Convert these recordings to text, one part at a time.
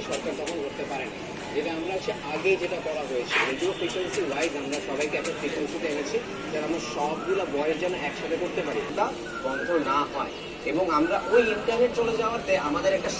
সরকার তখন করতে পারে না, যেটা আমরা আগে যেটা করা হয়েছে রেডিও ফ্রিকোয়েন্সি ওয়াইজ আমরা সবাইকে একটা ফ্রিকোয়েন্সিতে এনেছি যেন আমরা সবগুলো বয়েস যেন একসাথে করতে পারি, তা বন্ধ না হয়। এবং আমরা ওই ইন্টারনেট চলে যাওয়াতে আমাদের একটা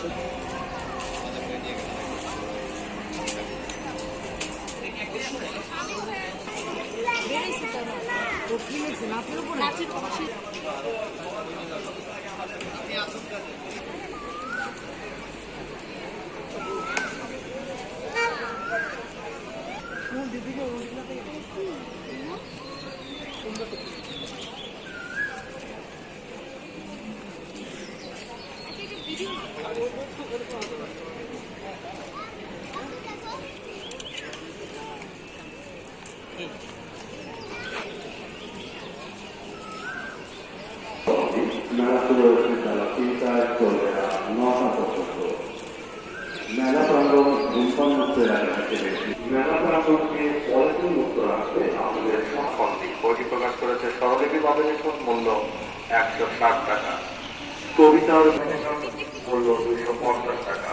মেলা শুরু হয়েছে বেলা 3টায়, চলবে 9টা পর্যন্ত। মেলা প্রাঙ্গণ ধূমপান মুক্ত এলাকা হিসেবে মেলা প্রাঙ্গণকে পলিথিন মুক্ত রাখতে আমাদের সহকর্মী বইটি প্রকাশ করেছে স্বরলিপি পাবলিকেশন, মূল্য 160 টাকা। কবিতার মূল্য 250 টাকা।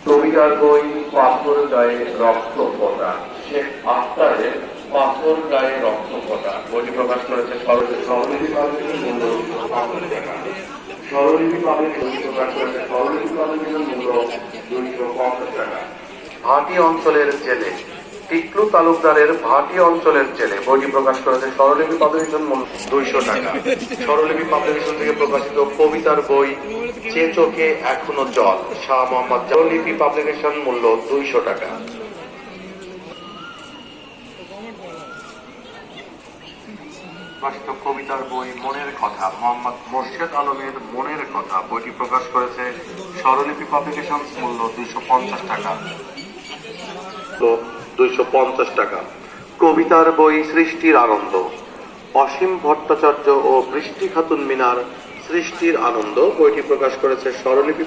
কবিতার বই পাথর গায়ে রক্ত ফোঁটা, শেখ আখতারের পাথর গায়ে রক্ত ফোঁটা বইটি প্রকাশ করেছে স্বরলিপি পাবলিকেশন, মূল্য 250 টাকা। স্বরলিপি পাবলিকেশন প্রকাশ করেছে স্বরলিপি পাবলিকেশন, মূল্য 250 টাকা। ভাটি অঞ্চলের জেলে টিকলু তালুকদারের ভাটি অঞ্চলের জেলে বইটি প্রকাশ করেছে স্বরলিপি পাবলিকেশন, মূল্য 200 টাকা। স্বরলিপি পাবলিকেশন থেকে প্রকাশিত কবিতার বই যে চোখে এখনো জল, শাহ মোহাম্মদ স্বরলিপি পাবলিকেশন, মূল্য 200 টাকা। কবিতার বই মনের কথা মোহাম্মদ মোর্শেদ আলমের মনের কথা বইটি প্রকাশ করেছে স্বরলিপি পাবলিকেশন, মূল্য 250 টাকা। 250 টাকা। কবিতার বই সৃষ্টির আনন্দ অসীম ভট্টাচার্য ও বৃষ্টি খাতুন মিনার সৃষ্টির আনন্দ বইটি প্রকাশ করেছে স্বরলিপি